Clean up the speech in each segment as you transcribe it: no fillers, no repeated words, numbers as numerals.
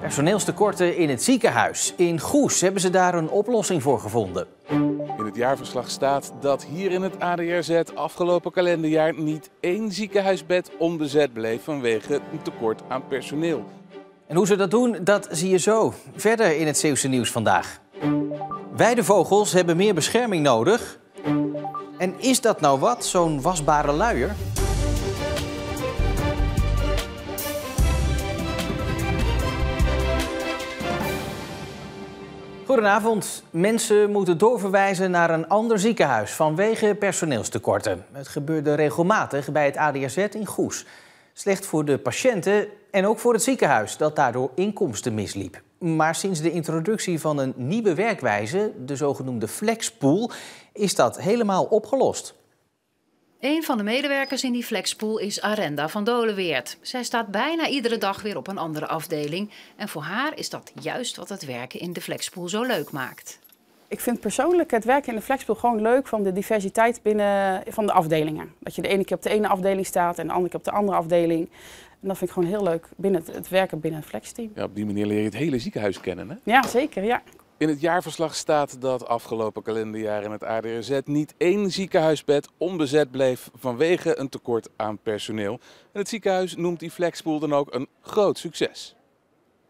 Personeelstekorten in het ziekenhuis. In Goes hebben ze daar een oplossing voor gevonden. In het jaarverslag staat dat hier in het ADRZ afgelopen kalenderjaar niet één ziekenhuisbed onbezet bleef vanwege een tekort aan personeel. En hoe ze dat doen, dat zie je zo. Verder in het Zeeuwse nieuws vandaag. Weidevogels hebben meer bescherming nodig. En is dat nou wat, zo'n wasbare luier? Goedenavond. Mensen moeten doorverwijzen naar een ander ziekenhuis vanwege personeelstekorten. Het gebeurde regelmatig bij het ADRZ in Goes. Slecht voor de patiënten en ook voor het ziekenhuis dat daardoor inkomsten misliep. Maar sinds de introductie van een nieuwe werkwijze, de zogenoemde flexpool, is dat helemaal opgelost. Een van de medewerkers in die flexpool is Arenda van Doleweert. Zij staat bijna iedere dag weer op een andere afdeling. En voor haar is dat juist wat het werken in de flexpool zo leuk maakt. Ik vind persoonlijk het werken in de flexpool gewoon leuk van de diversiteit van de afdelingen. Dat je de ene keer op de ene afdeling staat en de andere keer op de andere afdeling. En dat vind ik gewoon heel leuk binnen het werken binnen het flexteam. Ja, op die manier leer je het hele ziekenhuis kennen, hè? Ja, zeker, ja. In het jaarverslag staat dat afgelopen kalenderjaar in het ADRZ niet één ziekenhuisbed onbezet bleef vanwege een tekort aan personeel. En het ziekenhuis noemt die flexpool dan ook een groot succes.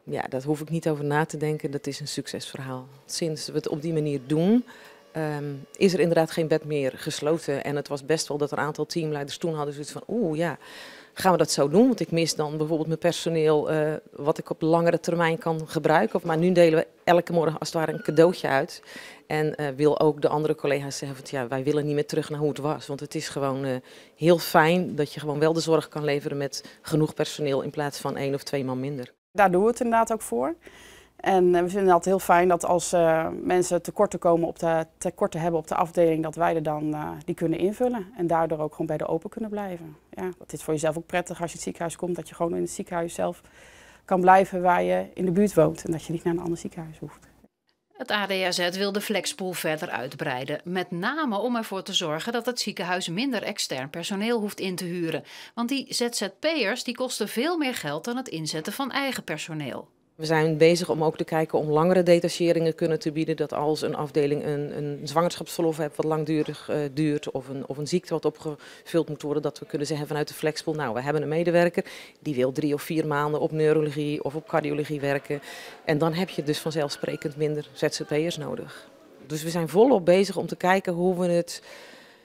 Ja, daar hoef ik niet over na te denken. Dat is een succesverhaal. Sinds we het op die manier doen, is er inderdaad geen bed meer gesloten. En het was best wel dat er een aantal teamleiders toen hadden zoiets van, gaan we dat zo doen? Want ik mis dan bijvoorbeeld mijn personeel wat ik op langere termijn kan gebruiken. Maar nu delen we elke morgen als het ware een cadeautje uit. En wil ook de andere collega's zeggen van, wij willen niet meer terug naar hoe het was. Want het is gewoon heel fijn dat je gewoon wel de zorg kan leveren met genoeg personeel in plaats van 1 of 2 man minder. Daar doen we het inderdaad ook voor. En we vinden het heel fijn dat als mensen tekorten hebben op de afdeling, dat wij er dan die kunnen invullen. En daardoor ook gewoon bij de open kunnen blijven. Ja, dat is voor jezelf ook prettig als je het ziekenhuis komt, dat je gewoon in het ziekenhuis zelf kan blijven waar je in de buurt woont. En dat je niet naar een ander ziekenhuis hoeft. Het ADRZ wil de flexpool verder uitbreiden. Met name om ervoor te zorgen dat het ziekenhuis minder extern personeel hoeft in te huren. Want die ZZP'ers die kosten veel meer geld dan het inzetten van eigen personeel. We zijn bezig om ook te kijken om langere detacheringen kunnen te bieden. Dat als een afdeling een zwangerschapsverlof heeft wat langdurig duurt of een ziekte wat opgevuld moet worden. Dat we kunnen zeggen vanuit de flexpool, we hebben een medewerker die wil 3 of 4 maanden op neurologie of op cardiologie werken. En dan heb je dus vanzelfsprekend minder ZZP'ers nodig. Dus we zijn volop bezig om te kijken hoe we het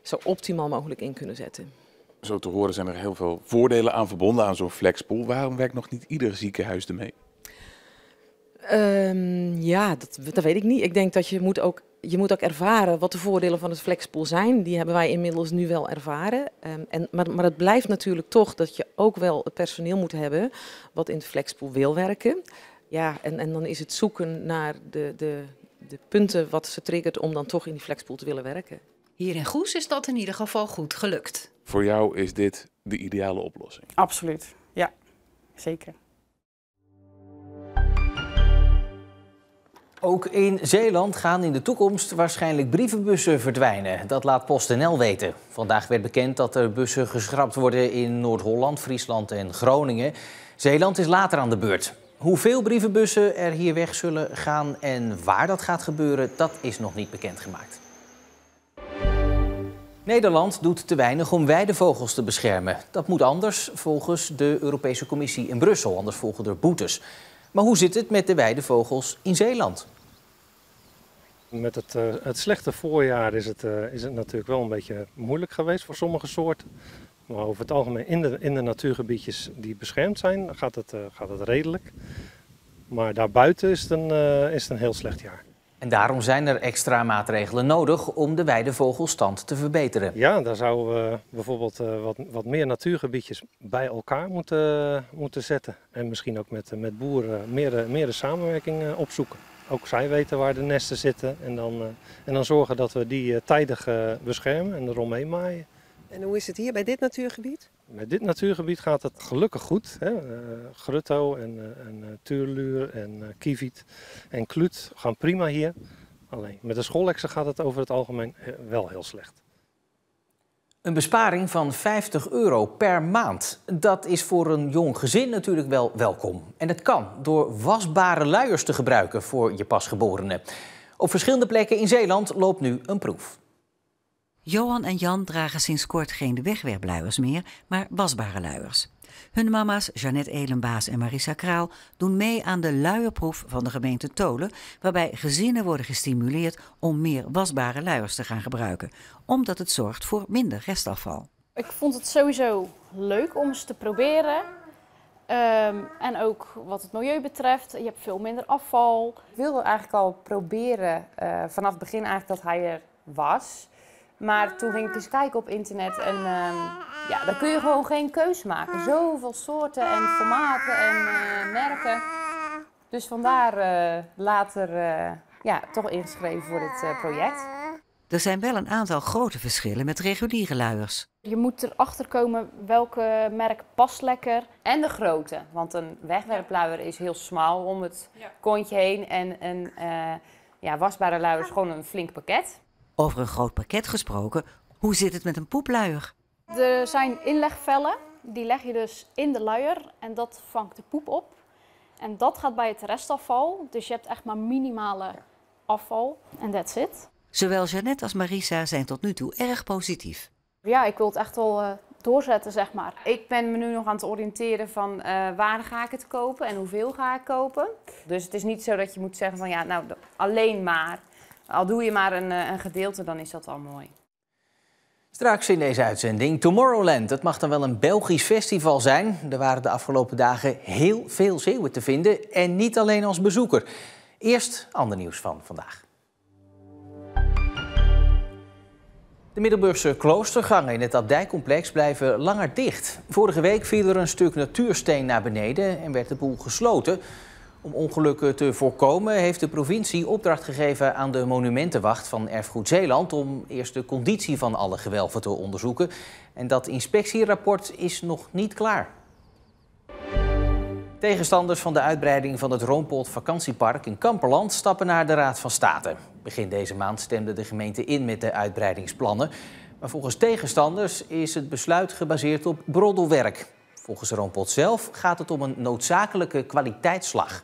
zo optimaal mogelijk in kunnen zetten. Zo te horen zijn er heel veel voordelen aan verbonden aan zo'n flexpool. Waarom werkt nog niet ieder ziekenhuis ermee? Dat weet ik niet. Ik denk dat je moet ook ervaren wat de voordelen van het flexpool zijn. Die hebben wij inmiddels nu wel ervaren. Maar het blijft natuurlijk toch dat je ook wel het personeel moet hebben wat in de flexpool wil werken. Ja, en dan is het zoeken naar de punten wat ze triggert om dan toch in die flexpool te willen werken. Hier in Goes is dat in ieder geval goed gelukt. Voor jou is dit de ideale oplossing? Absoluut, ja, zeker. Ook in Zeeland gaan in de toekomst waarschijnlijk brievenbussen verdwijnen. Dat laat PostNL weten. Vandaag werd bekend dat er bussen geschrapt worden in Noord-Holland, Friesland en Groningen. Zeeland is later aan de beurt. Hoeveel brievenbussen er hier weg zullen gaan en waar dat gaat gebeuren, dat is nog niet bekendgemaakt. Nederland doet te weinig om weidevogels te beschermen. Dat moet anders volgens de Europese Commissie in Brussel, anders volgen er boetes. Maar hoe zit het met de weidevogels in Zeeland? Met het slechte voorjaar is het natuurlijk wel een beetje moeilijk geweest voor sommige soorten. Maar over het algemeen in de natuurgebiedjes die beschermd zijn gaat het redelijk. Maar daarbuiten is het een heel slecht jaar. En daarom zijn er extra maatregelen nodig om de weidevogelstand te verbeteren. Ja, daar zouden we bijvoorbeeld wat meer natuurgebiedjes bij elkaar moeten zetten. En misschien ook met boeren meer de samenwerking opzoeken. Ook zij weten waar de nesten zitten en dan zorgen dat we die tijdig beschermen en eromheen maaien. En hoe is het hier bij dit natuurgebied? Met dit natuurgebied gaat het gelukkig goed. Hè? Grutto en tuurluur en kieviet en kluut gaan prima hier. Alleen met de scholeksen gaat het over het algemeen wel heel slecht. Een besparing van €50 per maand. Dat is voor een jong gezin natuurlijk wel welkom. En het kan door wasbare luiers te gebruiken voor je pasgeborene. Op verschillende plekken in Zeeland loopt nu een proef. Johan en Jan dragen sinds kort geen wegwerpluiers meer, maar wasbare luiers. Hun mama's, Jeannette Elenbaas en Marissa Kraal, doen mee aan de luierproef van de gemeente Tolen, waarbij gezinnen worden gestimuleerd om meer wasbare luiers te gaan gebruiken, omdat het zorgt voor minder restafval. Ik vond het sowieso leuk om eens te proberen. En ook wat het milieu betreft, je hebt veel minder afval. Ik wilde eigenlijk al proberen vanaf het begin eigenlijk dat hij er was. Maar toen ging ik eens kijken op internet en ja, dan kun je gewoon geen keus maken. Zoveel soorten en formaten en merken. Dus vandaar later ja, toch ingeschreven voor dit project. Er zijn wel een aantal grote verschillen met reguliere luiers. Je moet erachter komen welke merk past lekker. En de grootte, want een wegwerpluier is heel smal om het kontje heen. En een ja, wasbare luier is gewoon een flink pakket. Over een groot pakket gesproken, hoe zit het met een poepluier? Er zijn inlegvellen, die leg je dus in de luier en dat vangt de poep op. En dat gaat bij het restafval, dus je hebt echt maar minimale afval en that's it. Zowel Jeannette als Marissa zijn tot nu toe erg positief. Ja, ik wil het echt wel doorzetten, zeg maar. Ik ben me nu nog aan het oriënteren van waar ga ik het kopen en hoeveel ga ik kopen. Dus het is niet zo dat je moet zeggen van ja, nou alleen maar. Al doe je maar een gedeelte, dan is dat al mooi. Straks in deze uitzending Tomorrowland. Het mag dan wel een Belgisch festival zijn. Er waren de afgelopen dagen heel veel Zeeuwen te vinden. En niet alleen als bezoeker. Eerst ander nieuws van vandaag. De Middelburgse kloostergangen in het abdijcomplex blijven langer dicht. Vorige week viel er een stuk natuursteen naar beneden en werd de boel gesloten. Om ongelukken te voorkomen heeft de provincie opdracht gegeven aan de monumentenwacht van Erfgoed Zeeland om eerst de conditie van alle gewelven te onderzoeken. En dat inspectierapport is nog niet klaar. Tegenstanders van de uitbreiding van het Roompot vakantiepark in Kamperland stappen naar de Raad van State. Begin deze maand stemde de gemeente in met de uitbreidingsplannen. Maar volgens tegenstanders is het besluit gebaseerd op broddelwerk. Volgens Roompot zelf gaat het om een noodzakelijke kwaliteitsslag.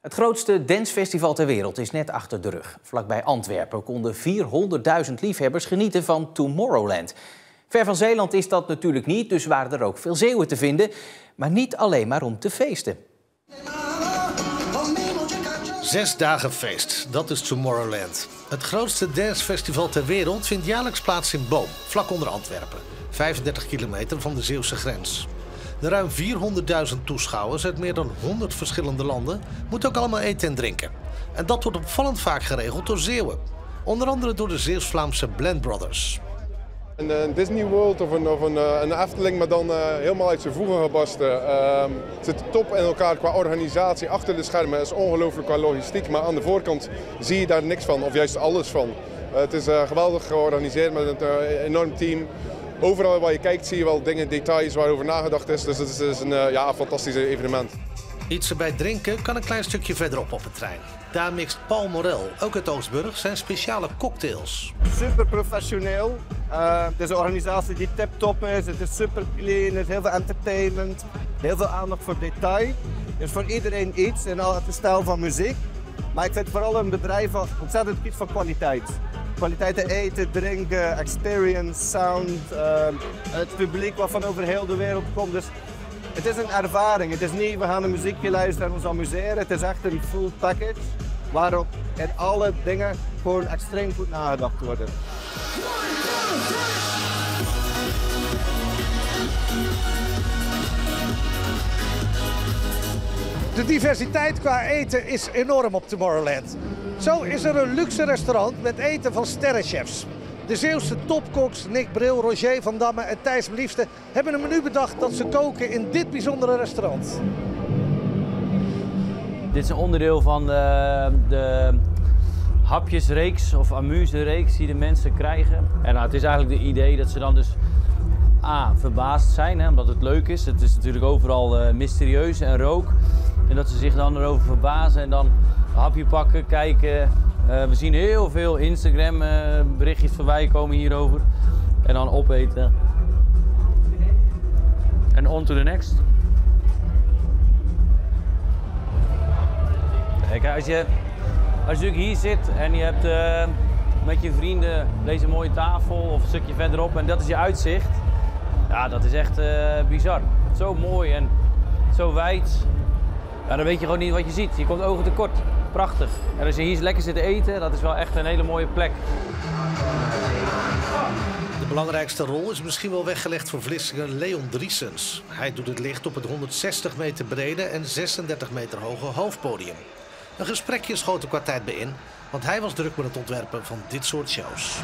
Het grootste dancefestival ter wereld is net achter de rug. Vlakbij Antwerpen konden 400.000 liefhebbers genieten van Tomorrowland. Ver van Zeeland is dat natuurlijk niet, dus waren er ook veel Zeeuwen te vinden. Maar niet alleen maar om te feesten. 6 dagen feest, dat is Tomorrowland. Het grootste dancefestival ter wereld vindt jaarlijks plaats in Boom, vlak onder Antwerpen. 35 kilometer van de Zeeuwse grens. De ruim 400.000 toeschouwers uit meer dan 100 verschillende landen moeten ook allemaal eten en drinken. En dat wordt opvallend vaak geregeld door Zeeuwen. Onder andere door de Zeeuws-Vlaamse Blend Brothers. Een Disney World of een Efteling, maar dan helemaal uit zijn voegen gebarsten. Het zit top in elkaar qua organisatie. Achter de schermen is ongelooflijk qua logistiek, maar aan de voorkant zie je daar niks van, of juist alles van. Het is geweldig georganiseerd met een enorm team. Overal waar je kijkt zie je wel dingen, details waarover nagedacht is. Dus het is een fantastisch evenement. Iets erbij drinken kan een klein stukje verderop op het trein. Daar mixt Paul Morel, ook uit Oostburg, zijn speciale cocktails. Super professioneel. Het is een organisatie die tip-top is. Het is super clean, er is heel veel entertainment, heel veel aandacht voor detail. Er is voor iedereen iets in al het stijl van muziek. Maar ik vind vooral een bedrijf ontzettend iets van kwaliteit. Kwaliteit eten, drinken, experience, sound, het publiek wat van over heel de wereld komt. Dus het is een ervaring. Het is niet, we gaan een muziekje luisteren en ons amuseren. Het is echt een full package waarop in alle dingen gewoon extreem goed nagedacht worden. De diversiteit qua eten is enorm op Tomorrowland. Zo is er een luxe restaurant met eten van sterrenchefs. De Zeeuwse topkoks Nick Bril, Roger van Damme en Thijs Liefste hebben een menu bedacht dat ze koken in dit bijzondere restaurant. Dit is een onderdeel van de hapjesreeks of amusereeks die de mensen krijgen. En het is eigenlijk het idee dat ze dan dus verbaasd zijn, omdat het leuk is. Het is natuurlijk overal mysterieus en rook. En dat ze zich dan erover verbazen en dan een hapje pakken, kijken. We zien heel veel Instagram berichtjes voorbij komen hierover. En dan opeten. En on to the next. Kijk, als je natuurlijk hier zit en je hebt met je vrienden deze mooie tafel of een stukje verderop en dat is je uitzicht. Ja, dat is echt bizar. Zo mooi en zo wijd. Ja, dan weet je gewoon niet wat je ziet. Je komt ogen tekort. Prachtig. En als je hier lekker zit te eten, dat is wel echt een hele mooie plek. De belangrijkste rol is misschien wel weggelegd voor Vlissinger Leon Driessens. Hij doet het licht op het 160 meter brede en 36 meter hoge hoofdpodium. Een gesprekje schoot er qua tijd bij in, want hij was druk met het ontwerpen van dit soort shows.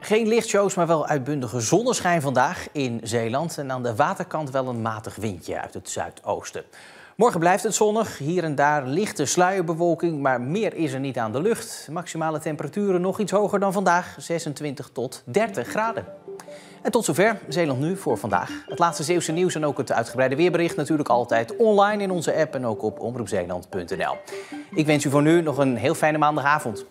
Geen lichtshows, maar wel uitbundige zonneschijn vandaag in Zeeland. En aan de waterkant wel een matig windje uit het zuidoosten. Morgen blijft het zonnig, hier en daar lichte sluierbewolking, maar meer is er niet aan de lucht. Maximale temperaturen nog iets hoger dan vandaag, 26 tot 30 graden. En tot zover Zeeland Nu voor vandaag. Het laatste Zeeuwse nieuws en ook het uitgebreide weerbericht natuurlijk altijd online in onze app en ook op omroepzeeland.nl. Ik wens u voor nu nog een heel fijne maandagavond.